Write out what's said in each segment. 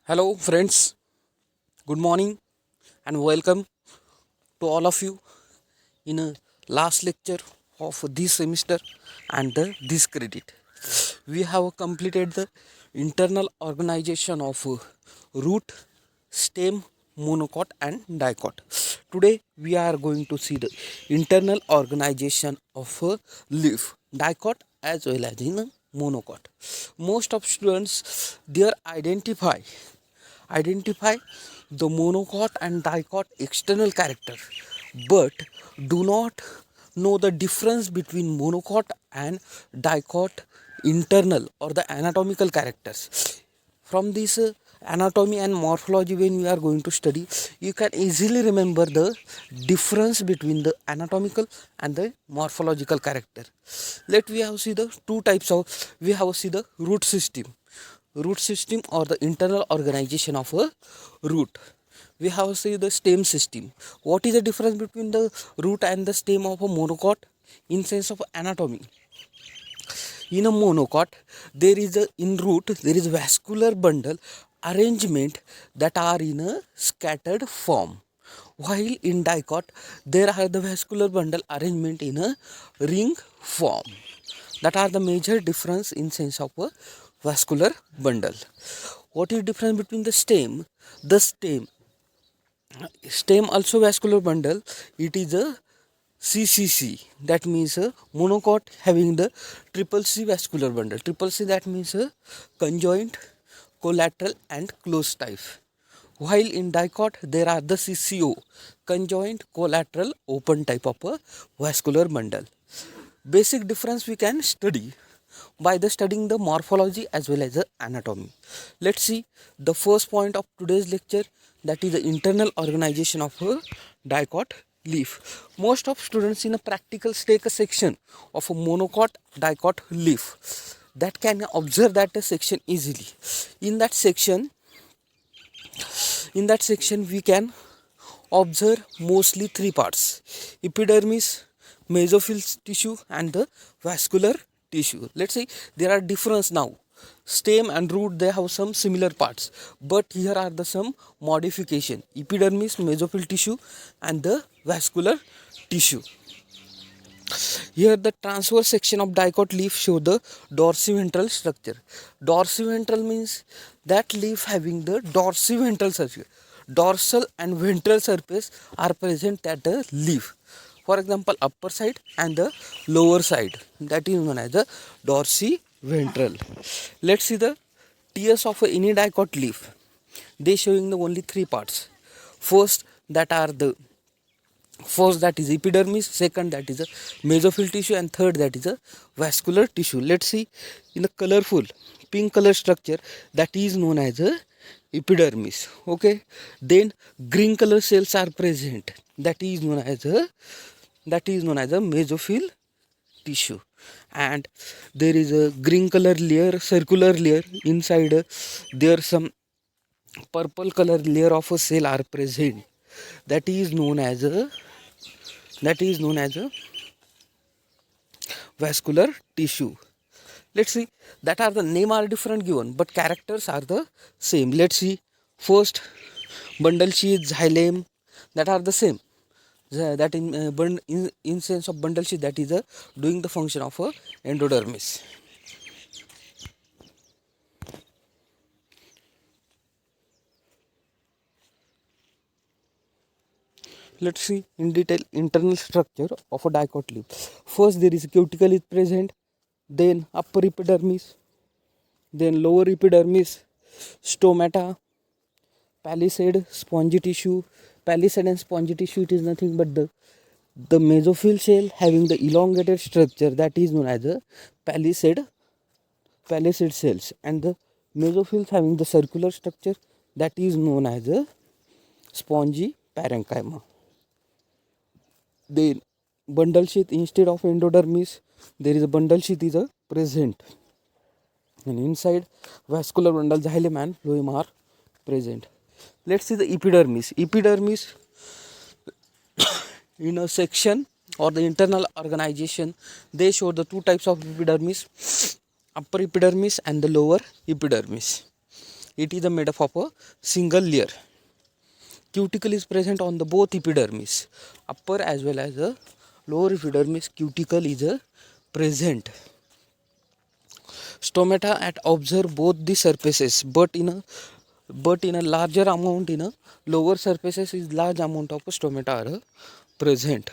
Hello, friends. Good morning and welcome to all of you in a last lecture of this semester and this credit. We have completed the internal organization of root, stem, monocot, and dicot. Today, we are going to see the internal organization of a leaf, dicot, as well as in a monocot. Most of students there identify the monocot and dicot external character, but do not know the difference between monocot and dicot internal or the anatomical characters. From this anatomy and morphology, when we are going to study, you can easily remember the difference between the anatomical and the morphological character. Let we have see the two types of, we have see the root system or the internal organization of a root. We have see the stem system. What is the difference between the root and the stem of a monocot in sense of anatomy? In a monocot, there is a in root there is vascular bundle arrangement that are in a scattered form, while in dicot there are the vascular bundle arrangement in a ring form. That are the major difference in sense of a vascular bundle. What is difference between the stem? The stem also vascular bundle. It is a CCC, that means a monocot having the triple C vascular bundle. Triple C, that means a conjoint, collateral, and close type. While in dicot there are the CCO, conjoint, collateral, open type of a vascular bundle. Basic difference we can study by the studying the morphology as well as the anatomy. Let's see the first point of today's lecture, that is the internal organization of a dicot leaf. Most of students in a practical take a section of a monocot dicot leaf, that can observe that section easily. In that section we can observe mostly three parts: epidermis, mesophyll tissue, and the vascular tissue. Let's say there are difference now. Stem and root, they have some similar parts, but here are the some modification: epidermis, mesophyll tissue, and the vascular tissue. Here the transverse section of dicot leaf show the dorsiventral structure. Dorsiventral means that leaf having the dorsiventral surface. Dorsal and ventral surface are present at the leaf. For example, upper side and the lower side. That is known as the dorsiventral. Let's see the tiers of any dicot leaf. They showing the only three parts. First, that is epidermis, second that is a mesophyll tissue, and third that is a vascular tissue. Let's see in the colorful pink color structure, that is known as a epidermis. Okay, then green color cells are present, that is known as a mesophyll tissue, and there is a green color layer, circular layer inside. There some purple color layer of a cell are present, that is known as a vascular tissue. Let's see, that are the name are different given, but characters are the same. Let's see, first bundle sheath, xylem, that are the same. That in sense of bundle sheath, that is doing the function of a endodermis. Let's see in detail internal structure of a dicot leaf. First, there is cuticle is present, then upper epidermis, then lower epidermis, stomata, palisade, spongy tissue. Palisade and spongy tissue, it is nothing but the mesophyll cell having the elongated structure, that is known as a palisade cells, and the mesophills having the circular structure, that is known as a spongy parenchyma. Then bundle sheath, instead of endodermis there is a bundle sheath is a present, and inside vascular bundle, xylem and phloem are present. Let's see the epidermis. In a section or the internal organization, they show the two types of epidermis: upper epidermis and the lower epidermis. it is made up of a single layer. Cuticle is present on the both epidermis, upper as well as the lower epidermis. Cuticle is present. Stomata at observe both the surfaces, but in a larger amount in a lower surfaces is large amount of stomata are present.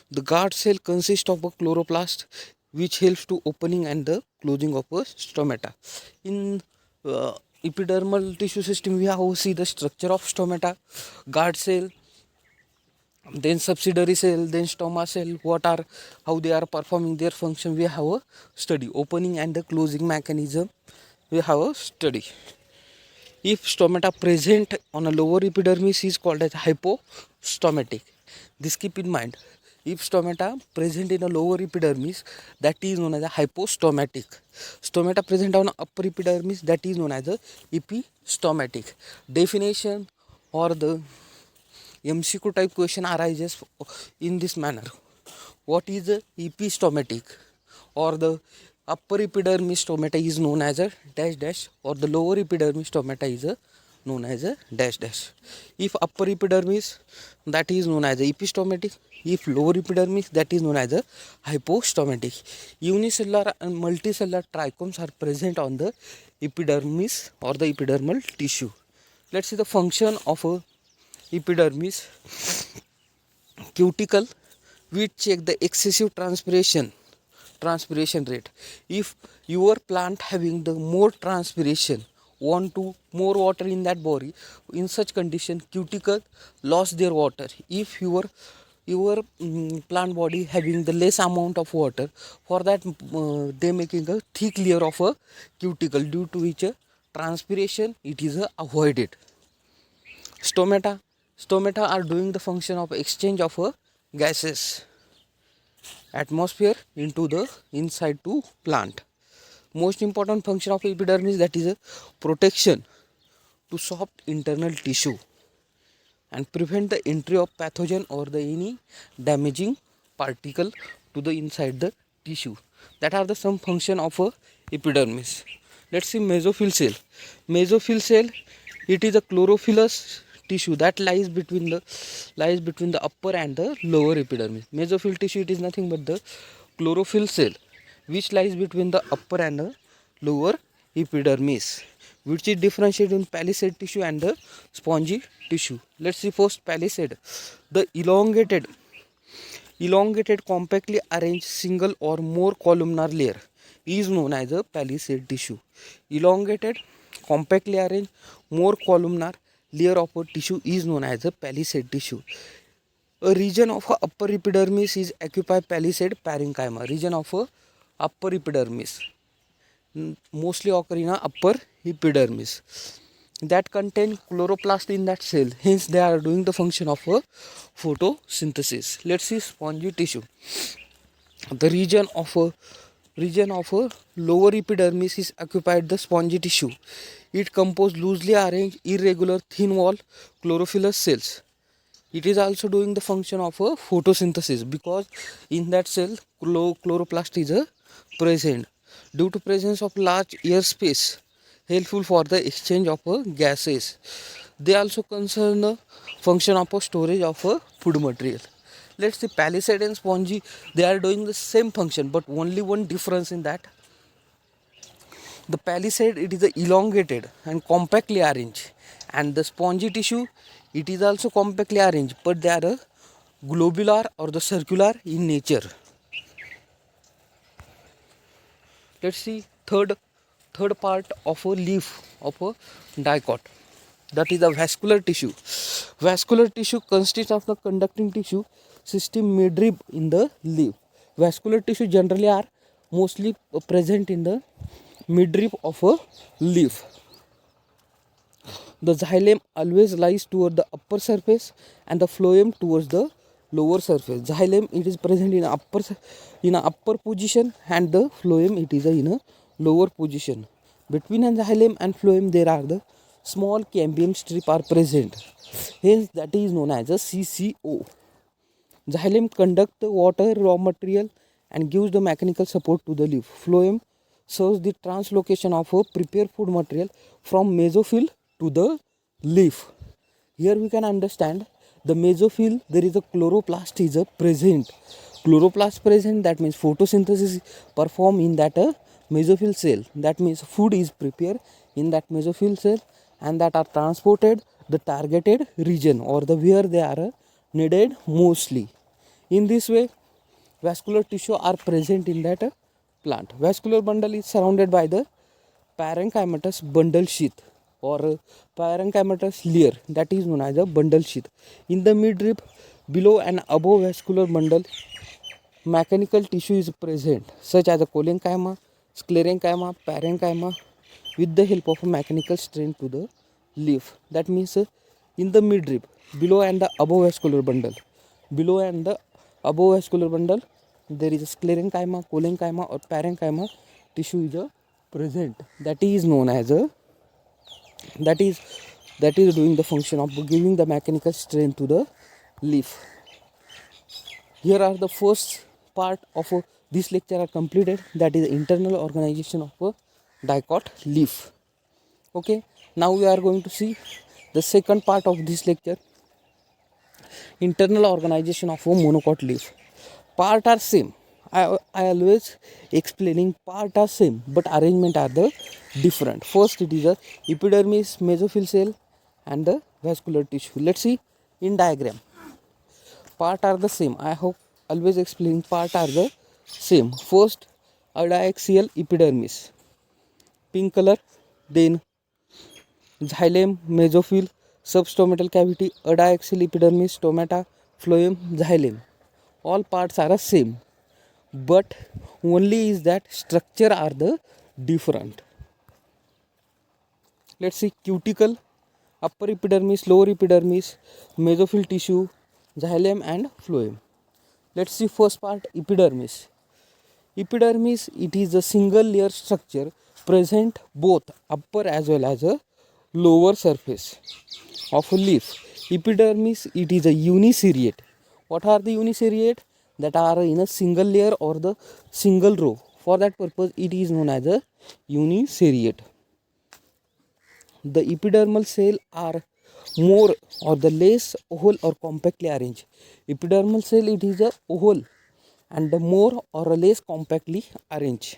The guard cell consists of a chloroplast which helps to opening and the closing of a stomata. In epidermal tissue system we have see the structure of stomata, guard cell, then subsidiary cell, then stoma cell, what are how they are performing their function we have a study. Opening and the closing mechanism we have a study. If stomata present on a lower epidermis is called as hypostomatic. This keep in mind. If stomata present in a lower epidermis, that is known as a hypostomatic. Stomata present on upper epidermis, that is known as a epistomatic. Definition or the MCQ type question arises in this manner. What is a epistomatic? Or the upper epidermis stomata is known as a dash dash, or the lower epidermis stomata is known as a dash dash. If upper epidermis, that is known as a epistomatic. If lower epidermis, that is known as a hypostomatic. Unicellular and multicellular trichomes are present on the epidermis or the epidermal tissue. Let's see the function of a epidermis. Cuticle, we check the excessive transpiration rate. If your plant having the more transpiration, want to more water in that body, in such condition cuticle lost their water. If your plant body having the less amount of water, for that they making a thick layer of a cuticle, due to which transpiration it is avoided. Stomata are doing the function of exchange of gases, atmosphere into the inside to plant. Most important function of epidermis, that is a protection to soft internal tissue and prevent the entry of pathogen or the any damaging particle to the inside the tissue. That are the some function of a epidermis. Let's see mesophyll cell. Mesophyll cell, it is a chlorophyllous tissue that lies between the upper and the lower epidermis. Mesophyll tissue, it is nothing but the chlorophyll cell which lies between the upper and the lower epidermis, which is differentiated in palisade tissue and the spongy tissue. Let's see first palisade. The elongated compactly arranged single or more columnar layer is known as a palisade tissue. Elongated compactly arranged more columnar layer of a tissue is known as a palisade tissue. A region of a upper epidermis is occupied palisade parenchyma. Region of a upper epidermis mostly occur in a upper epidermis that contain chloroplast in that cell. Hence they are doing the function of a photosynthesis. Let's see spongy tissue. The region of a lower epidermis is occupied the spongy tissue. It composed loosely arranged irregular thin wall chlorophyllous cells. It is also doing the function of a photosynthesis because in that cell chloroplast is present. Due to presence of large air space helpful for the exchange of gases. They also concern the function of a storage of food material. Let's see palisade and spongy, they are doing the same function, but only one difference in that. The palisade, it is elongated and compactly arranged, and the spongy tissue, it is also compactly arranged, but they are globular or the circular in nature. Let's see third part of a leaf of a dicot, that is the vascular tissue. Vascular tissue consists of the conducting tissue system midrib in the leaf. Vascular tissue generally are mostly present in the midrib of a leaf. The xylem always lies toward the upper surface and the phloem towards the lower surface. Xylem, it is present in upper position, and the phloem, it is in a lower position. Between the xylem and phloem there are the small cambium strip are present. Hence that is known as a CCO. Xylem conduct the water raw material and gives the mechanical support to the leaf. Phloem serves the translocation of a prepared food material from mesophyll to the leaf. Here we can understand the mesophyll, there is a chloroplast is a present. Chloroplast present, that means photosynthesis perform in that mesophyll cell. That means food is prepared in that mesophyll cell and that are transported the targeted region or the where they are needed mostly. In this way, vascular tissue are present in that plant. Vascular bundle is surrounded by the parenchymatous bundle sheath or parenchymatous layer, that is known as a bundle sheath. In the midrib, below and above vascular bundle, mechanical tissue is present such as a cholenchyma, sclerenchyma, parenchyma with the help of a mechanical strain to the leaf. That means in the midrib, below and the above vascular bundle, below and the above vascular bundle, there is a sclerenchyma, cholenchyma or parenchyma tissue is present. That is known as a that is doing the function of giving the mechanical strain to the leaf. Here are the first part of this lecture are completed, that is internal organization of a dicot leaf. Okay, now we are going to see the second part of this lecture, internal organization of a monocot leaf. Part are same. I always explaining part are same but arrangement are the different. First it is a epidermis, mesophyll cell and the vascular tissue. Let's see in diagram. Part are the same. I hope always explaining part are the same. First adiaxial epidermis, pink color, then xylem, mesophyll, substomatal cavity, adiaxial epidermis, stomata, phloem, xylem. All parts are the same, but only is that structure are the different. Let's see cuticle, upper epidermis, lower epidermis, mesophyll tissue, xylem and phloem. Let's see first part, epidermis. Epidermis, it is a single layer structure present both upper as well as a lower surface of a leaf. Epidermis, it is a uniseriate. What are the uniseriate? That are in a single layer or the single row. For that purpose, it is known as a uniseriate. The epidermal cell are more or the less oval or compactly arranged. Epidermal cell, it is a oval and the more or less compactly arranged.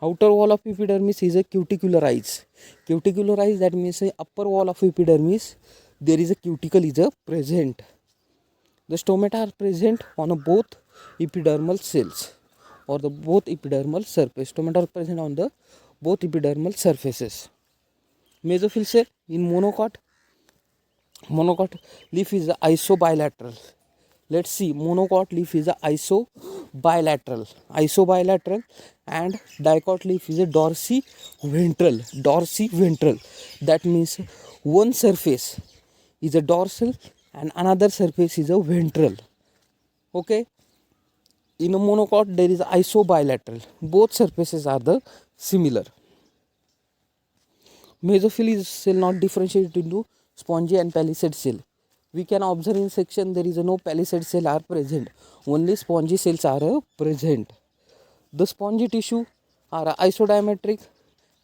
Outer wall of epidermis is a cuticularized. Cuticularized, that means the upper wall of epidermis, there is a cuticle is a present. The stomata are present on both epidermal cells or the both epidermal surface. Stomata are present on the both epidermal surfaces. Mesophyll cell in monocot leaf is isobilateral. Let's see, monocot leaf is isobilateral and dicot leaf is a dorsiventral. That means one surface is a dorsal and another surface is a ventral. Okay, in a monocot there is isobilateral, both surfaces are the similar. Mesophyll is cell not differentiated into spongy and palisade cell. We can observe in section there is no palisade cell are present, only spongy cells are present. The spongy tissue are isodiametric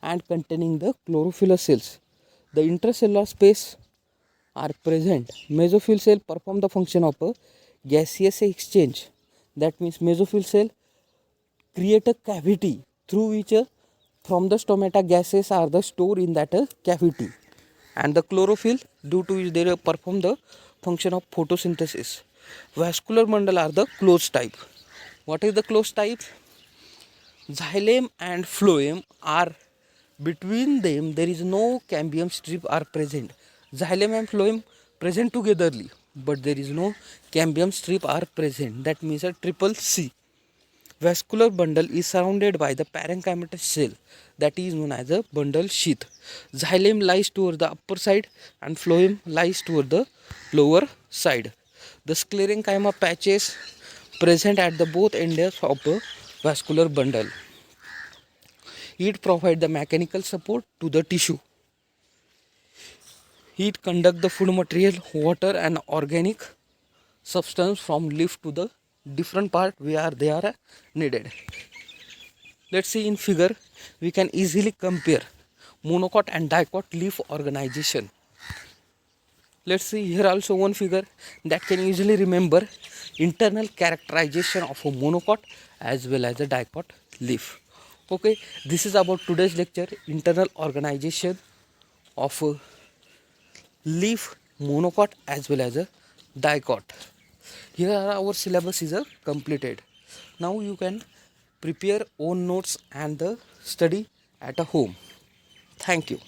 and containing the chlorophyll cells. The intracellular space are present. Mesophyll cell perform the function of a gaseous exchange. That means mesophyll cell create a cavity through which from the stomata gases are the stored in that cavity, and the chlorophyll due to which they perform the function of photosynthesis. Vascular bundle are the closed type. What is the closed type? Xylem and phloem are between them there is no cambium strip are present. Xylem and phloem present togetherly, but there is no cambium strip are present. That means a triple C. Vascular bundle is surrounded by the parenchymatous cell, that is known as a bundle sheath. Xylem lies toward the upper side and phloem lies toward the lower side. The sclerenchyma patches present at the both ends of the vascular bundle. It provides the mechanical support to the tissue. It conducts the food material, water and organic substance from leaf to the different part where they are needed. Let's see in figure, we can easily compare monocot and dicot leaf organization. Let's see here also one figure that can easily remember internal characterization of a monocot as well as a dicot leaf. Okay, this is about today's lecture, internal organization of a leaf, monocot as well as a dicot. Here are our syllabus is completed. Now you can prepare own notes and the study at a home. Thank you.